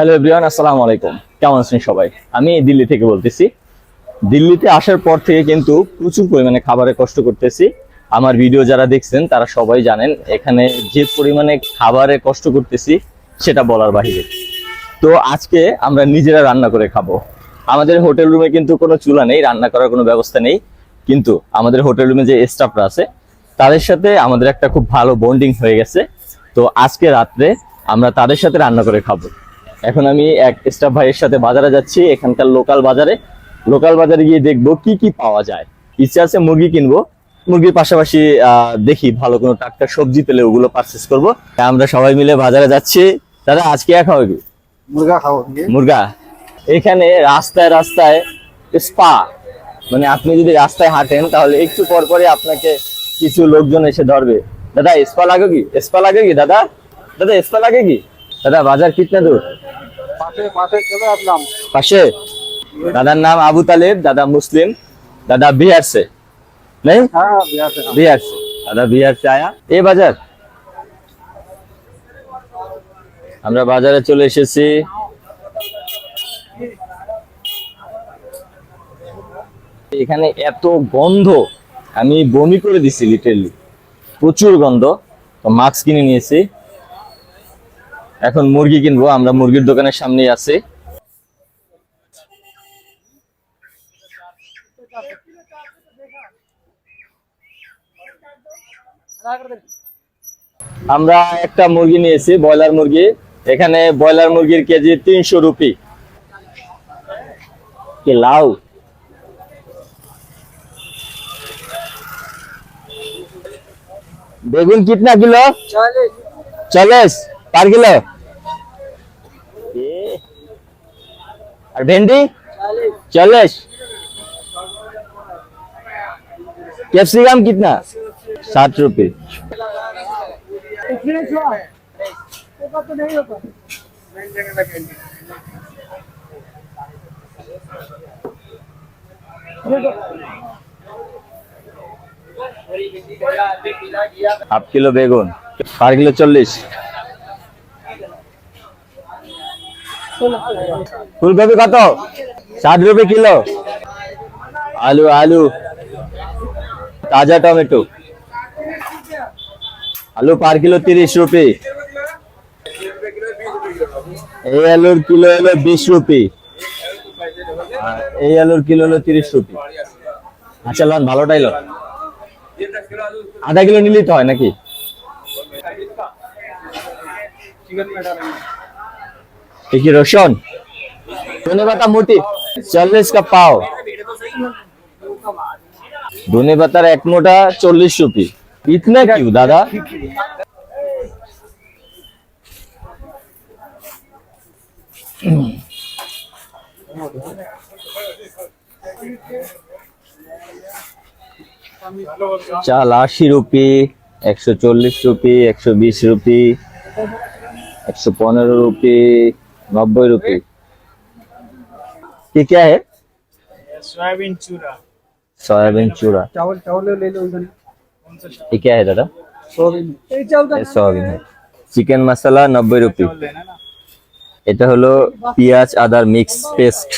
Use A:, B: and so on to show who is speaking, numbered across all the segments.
A: Hello everyone, আসসালামু আলাইকুম। কেমন আছেন সবাই? আমি দিল্লি থেকে বলতেছি। দিল্লিতে আসার পর থেকে কিন্তু প্রচুর পরিমাণে খাবারে কষ্ট করতেছি। আমার ভিডিও যারা দেখছেন তারা সবাই জানেন এখানে যে পরিমাণে খাবারে কষ্ট করতেছি সেটা বলার বাহিরে। তো আজকে আমরা নিজেরা রান্না করে খাবো। আমাদের হোটেল রুমে কিন্তু কোনো চুলা নেই, রান্না করার কোনো ব্যবস্থা নেই, কিন্তু আমাদের হোটেল রুমে যে স্টাফরা আছে তাদের সাথে আমাদের একটা খুব ভালো বন্ডিং হয়ে গেছে। তো আজকে রাত্রে আমরা তাদের সাথে রান্না করে খাবো। এখন আমি এক স্টাফ ভাইয়ের সাথে বাজারে যাচ্ছি, এখানকার লোকাল বাজারে গিয়ে দেখবো কি কি পাওয়া যায়। ইচ্ছে আছে মুরগি কিনবো, মুরগির পাশাপাশি দেখি ভালো কোনো টাটকা সবজি পেলে ওগুলো পারচেস করবো। আমরা সবাই মিলে বাজারে যাচ্ছি। দাদা আজকে খাওয়া কি?
B: মুরগা খাবো।
A: মুরগা। এখানে রাস্তায় রাস্তায় স্পা, মানে আপনি যদি রাস্তায় হাঁটেন তাহলে একটু পর পরে আপনাকে কিছু লোকজন এসে ধরবে। দাদা স্পা লাগে কি? স্পা লাগে কি দাদা? দাদা স্পা লাগে কি? দাদা বাজার কিতনা দূর?
B: পাশে চলে আসলাম।
A: पाशे। दादा नाम अबू तालिब, दादा मुस्लिम, दादा बिहार से नहीं?
B: हाँ बिहार से।
A: बिहार से दादा बिहार से आया। ये बाजार আমরা বাজারে চলে এসেছি। এখানে এত গন্ধ, আমি বমি করে দিছি লিটারলি, প্রচুর গন্ধ। তো মাস্ক কিনে নিয়েছি, এখন মুরগি কিনবো। আমরা মুরগির দোকানের সামনেই আছি। আমরা একটা মুরগি নিয়েছি, ব্রয়লার মুরগি। এখানে ব্রয়লার মুরগির কেজি 300 রুপি। কি লাউ। বেগুন কিतना किलो? 40 पर किलो। और भिंडी 40। कैप्सिकम कितना? 60 रुपये। हाफ किलो बेगुन पर किलो 40। फूलगोभी कत? 60 रुपये किलो। आलू आलू ताजा टमेटो आलू पर किलो 30 रुपये। এই আলুর কিলো হলো 20 রুপি, আর এই আলুর কিলো হলো 30 রুপি। আচ্ছা লন, ভালোটাই লন। আধা কিলো নিলেই তো হয় নাকি? কি রসুন ধনে পাতা মোটি 40 का पाव। ধনে পাতার এক মোটা 40 রুপি। इतना क्यों दादा? चाल 80 रुपी, 140 रुपी, 120 रुपी, 115 रुपी, 90 रुपी। ये क्या है?
B: सोयाबीन चूरा।
A: सोयाबीन चूरा।
B: चावल चावल ले लो इधर।
A: ये क्या है दादा?
B: सोयाबीन।
A: ये सोयाबीन है। चिकन मसाला 90 रुपी। এটা হলো পেঁয়াজ আদার মিক্স পেস্ট,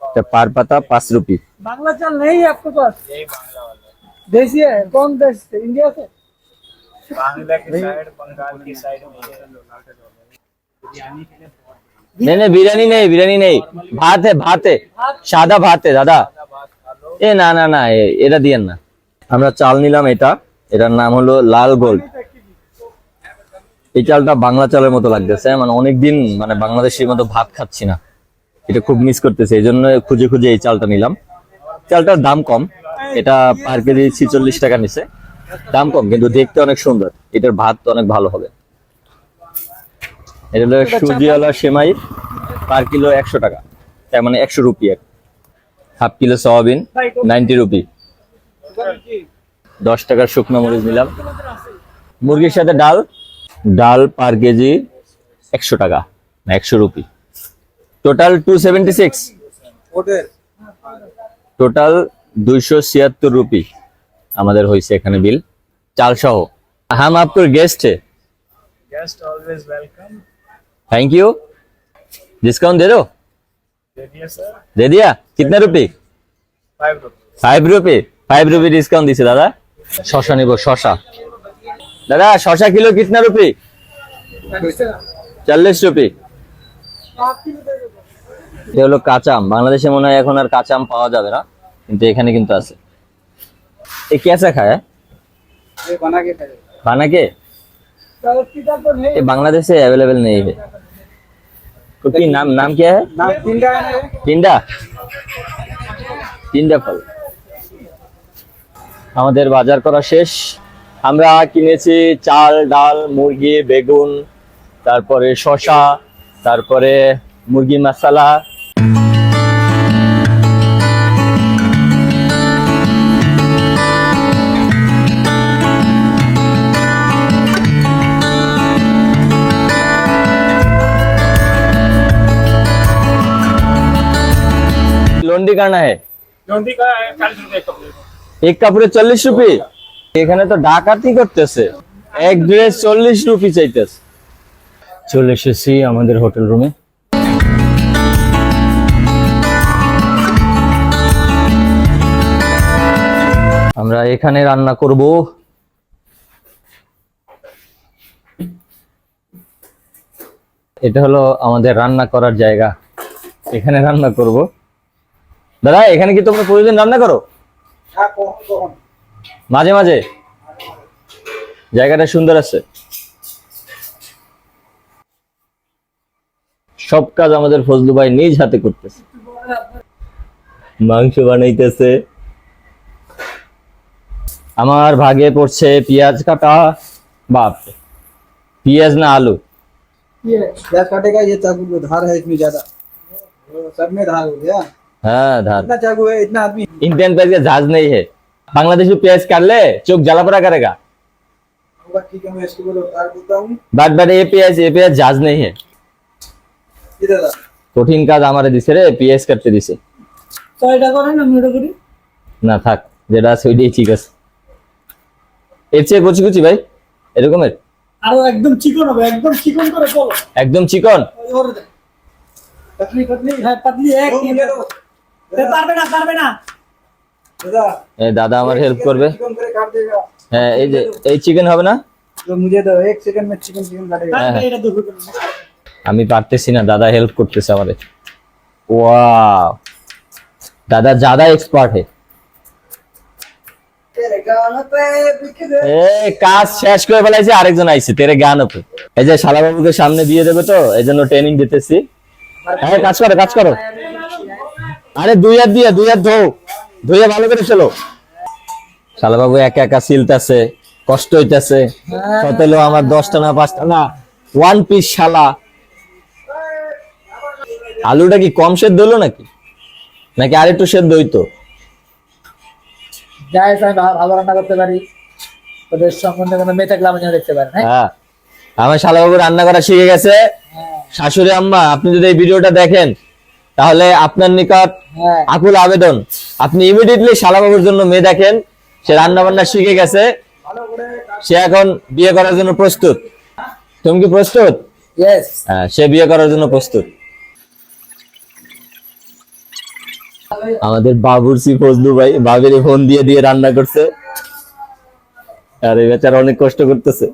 A: এটা পার পাতা 5 রুপি।
B: बांग्ला चावल नहीं है आपके पास? यही बांग्ला वाला। देसी है? कौन देश से? इंडिया से? बांग्ला की साइड, बंगाल की साइड में बिरयानी के लिए।
A: नहीं नहीं बिरयानी नहीं, बिरयानी नहीं, भात है, भात है, सादा भात है दादा। এ না না না, এটা দিয়েন না। আমরা চাল নিলাম, এটার নাম হলো লাল গোল্ড। এই চালটা বাংলা চালের মতো লাগতেছে, মানে অনেকদিন মানে বাংলাদেশের মতো ভাত খাচ্ছি না, এটা খুব মিস করতেছে, এই জন্য খুঁজে খুঁজে এই চালটা নিলাম। চালটার দাম কম, এটা পার কেজি 46 টাকা নিছে, দাম কম কিন্তু দেখতে অনেক সুন্দর। এটার ভাত অনেক ভালো হবে। এটা হলো সুজিওয়ালা সেমাই, পার কিলো 100 টাকা, তার মানে 100 rupee. Half kilo soybean 90 rupee. 10 টাকার শুকনো মরিচ নিলাম। মুরগির সাথে ডাল, ডাল পার কেজি 100 টাকা, 100 রুপি। টোটাল 276, টোটাল 276 রুপি আমাদের হয়েছে এখানে বিল, চাল সহ। हम आपके गेस्ट है।
B: Guest always welcome.
A: Thank you. Discount दे दो,
B: दे दिया सर।
A: दे दिया। कितने रुपए?
B: 5 रुपए।
A: 5 रुपए, 5 रुपए डिस्काउंट দিছে দাদা। শশা নিব, শশা। দাদা শশা কিলো कितना रुपए? 40 रुपए। এটা হলো কাঁচা আম। বাংলাদেশে মনে হয় এখন আর কাঁচা আম পাওয়া যাবে না, কিন্তু এখানে কিন্তু আছে। ये कैसा खाया?
B: ये बना के खाए।
A: बना के? ये बांग्लादेश से अवेलेबल नहीं है। कुकी नाम नाम क्या है?
B: नाम टिंडा है।
A: টিন্ডা, টিন্ডা ফল। আমাদের বাজার করা শেষ। আমরা কিনেছি চাল, ডাল, মুরগি, বেগুন, তারপরে শসা, তারপরে মুরগি মশলা। লন্ডি কানা है
B: लौंडी का 40 रुपए एक कपड़े।
A: एक কাপড়ে 40 রুপি। এখানে তো ডাকাতি করতেছে, এক ড্রেস 40 রুপি চাইতেছে। চলে এসেছি আমাদের হোটেল রুমে। আমরা এখানে রান্না করব। এটা হলো আমাদের রান্না করার জায়গা, এখানে রান্না করব। দাদা এখানে কি তোমরা প্রতিদিন রান্না করো?
B: हाँ कौन?
A: মাঝে মাঝে? জায়গাটা সুন্দর আছে। সব কাজ আমাদের ফজলু ভাই নিজ হাতে করতেছে। মাংস বানাইতেছে। আমার ভাগে পড়ছে পেঁয়াজ কাটা। বাপ রে, পেঁয়াজ না আলু?
B: ये प्याज काटेगा, ये चाकू में धार है इतनी ज्यादा, सब में धार हो गया।
A: হ্যাঁ ধার।
B: इतना चाकू है, इतना आदमी।
A: इंडियन प्याज का झाज नहीं है। बांग्लादेश में प्याज काट ले चोक जला पड़ा करेगा।
B: होगा ठीक है, मैं इसको बोलो काट देता हूँ।
A: बट ये पेঁয়াজ झाज नहीं है।
B: इधर आ।
A: কঠিন কাজ আমারে দিছে রে, পেঁয়াজ কাটতে দিছে।
B: তো এটা করেন, আমি এটা করি
A: না থাক, যেটা আছে ওইটাই ঠিক আছে। এর চেয়ে কচি কচি ভাই এরকমের?
B: আরো একদম চিকন হবে, একদম চিকন করে বলো।
A: একদম চিকন?
B: और पतली पतली है, पतली एक ये पारबे ना दादा।
A: এই দাদা আমার হেল্প করবে।
B: चिकन करे काट देगा।
A: হ্যাঁ এই যে এই চিকেন হবে না?
B: तो मुझे दो, 1 सेकंड में चिकन काटेगा। এটা দেখো,
A: আমি পারতেছি না, দাদা হেল্প করতেছে আমারে। ওয়াও, দাদা ज्यादा एक्सपर्ट है।
B: तेरे गाना पे बिके दे।
A: এই কাজ শেষ করে ফেলাইছে, আরেকজন আইছে তেরে গান উপরে। এই যে শালা বাবুকে সামনে দিয়ে দেবে তো, এইজন্য ট্রেনিং দিতেছি। হ্যাঁ কাজ করো কাজ করো। আরে দুই হাত ধুয়ে ভালো করে চলো। শালা বাবু একা একা সিলতাছে, কষ্ট হইতাছে। কতলো আমার 10টা না 5টা না, ওয়ান পিস শালা। আলুটা কি কম সেদ্ধ হলো নাকি, নাকি আরেকটু সেদ্ধ হইতো?
B: যাই আমি ভালো রান্না করতে পারি, তোদের সম্বন্ধে কোনো মেয়ে থাকলে আমি দেখতে পারেন।
A: হ্যাঁ আমার শালা বাবু রান্না করা শিখে গেছে। শাশুড়ি আম্মা, আপনি যদি এই ভিডিওটা দেখেন তাহলে আপনার নিকট আকুল আবেদন, আপনি ইমিডিয়েটলি শালা বাবুর জন্য মেয়ে দেখেন। সে রান্না বান্না শিখে গেছে, সে এখন বিয়ে করার জন্য প্রস্তুত। তুমি কি প্রস্তুত?
B: यस।
A: হ্যাঁ সে বিয়ে করার জন্য প্রস্তুত। আমাদের বাবুর্চি ফজলু ভাই বাবির ফোন দিয়ে দিয়ে রান্না করছে, আর এই বেচারা অনেক কষ্ট করতেছে।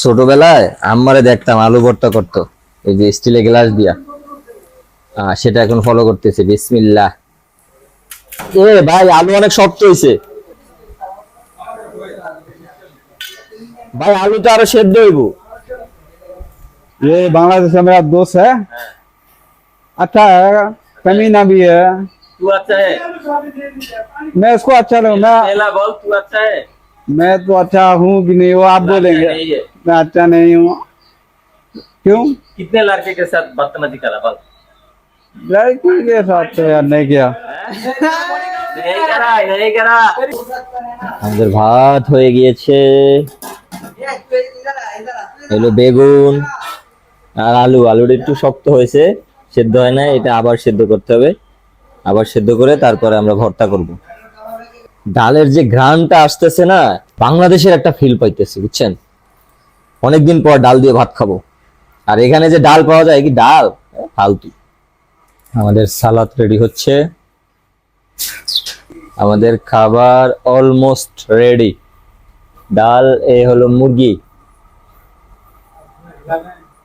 A: ছোটবেলায় আম্মারে দেখতাম আলু ভর্তা করতো, এই যে স্টিলে গ্লাস দিয়া, সেটা এখন ফলো করতেছে। বিসমিল্লাহ। এ ভাই আলু অনেক শক্ত হইছে ভাই, আলুটা আরো সেদ্ধ হইব।
C: ये बांग्लादेश का मेरा दोस्त है, अच्छा है, कमीना भी है।
A: तू अच्छा है?
C: मैं उसको अच्छा लगूं,
A: पहला बोल तू अच्छा है।
C: मैं तो अच्छा हूँ कि नहीं वो आप बोलेंगे।
A: नहीं है।
C: मैं अच्छा नहीं हूँ। क्यों?
A: कितने लड़के के साथ बदतमीजी करा बोल?
C: लड़की के साथ तो यार नहीं किया।
A: नहीं करा। আমাদের ভাত হয়ে গিয়েছে, হলো বেগুন আর আলু। আলুটা একটু শক্ত হয়েছে, সেদ্ধ হয় না, এটা আবার সেদ্ধ করতে হবে। আবার সেদ্ধ করে তারপরে আমরা ভর্তা করব। ডালের যে ঘ্রাণটা আসতেছে না, বাংলাদেশের একটা ফিল পাইতেছি, বুঝছেন? অনেকদিন পর ডাল দিয়ে ভাত খাবো। আর এখানে যে ডাল পাওয়া যায়, কি ডাল ফালতু। আমাদের সালাদ রেডি হচ্ছে, আমাদের খাবার অলমোস্ট রেডি। ডাল, এ হলো মুরগি,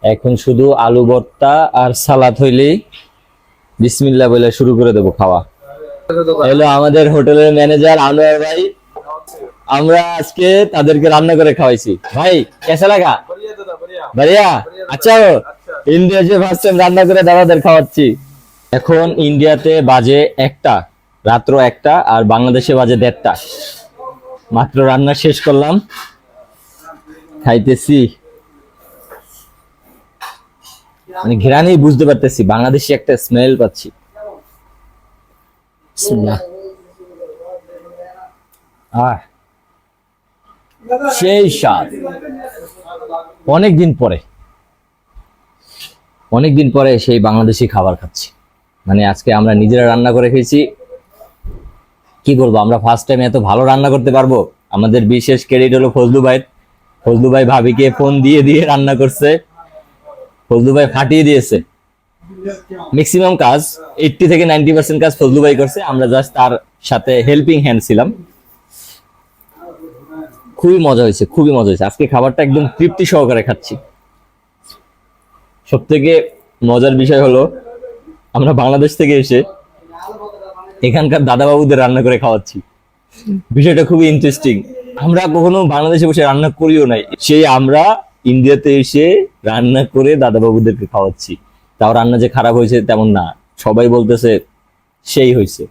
A: এখন শুধু আলু ভর্তা আর সালাদ হইলেই বিসমিল্লাহ বলে শুরু করে দেবো খাওয়া। হলো আমাদের হোটেলের ম্যানেজার আনোয়ার ভাই, আমরা আজকে তাদেরকে রান্না করে খাওয়াইছি। ভাই কেসা লাগা? बढ़िया। আচ্ছা, ইন্ডিয়া যে ফার্স্ট টাইম রান্না করে দাদাদের খাওয়াচ্ছি। এখন ইন্ডিয়াতে বাজে 1টা, রাত্র 1টা, আর বাংলাদেশে বাজে 1:30টা। মাত্র রান্না শেষ করলাম, খাইতেছি, মানে ঘেরানেই বুঝতে পারতেছি বাংলাদেশি একটা স্মেল পাচ্ছি। বিসমিল্লাহ। সেই স্বাদ। অনেকদিন পরে সেই বাংলাদেশি খাবার খাচ্ছি। মানে আজকে আমরা নিজেরা রান্না করে খেয়েছি। কি বলবো, আমরা ফার্স্ট টাইম এত ভালো রান্না করতে পারবো। আমাদের বিশেষ ক্রেডিট হলো ফজলু ভাই। ফজলু ভাই ভাবিকে ফোন দিয়ে দিয়ে রান্না করছে, ফজলু ভাই ফাটিয়ে দিয়েছে। ম্যাক্সিমাম কাজ 80 থেকে 90% কাজ ফজলু ভাই করছে, আমরা জাস্ট তার সাথে হেল্পিং হ্যান্ড ছিলাম। খুবই মজা হয়েছে, খুবই মজা হয়েছে। আজকে খাবারটা একদম তৃপ্তি সহকারে খাচ্ছি। সব থেকে মজার বিষয় হলো, আমরা বাংলাদেশ থেকে এসে এখানকার দাদাবাবুদের রান্না করে খাওয়াচ্ছি। বিষয়টা খুবই ইন্টারেস্টিং। আমরা কখনো বাংলাদেশে বসে রান্না করিও নাই, সেই আমরা ইন্ডিয়াতে এসে রান্না করে দাদাবাবুদেরকে খাওয়াচ্ছি। তাও রান্না যে খারাপ হয়েছে তেমন না, সবাই বলতেছে সেই হয়েছে।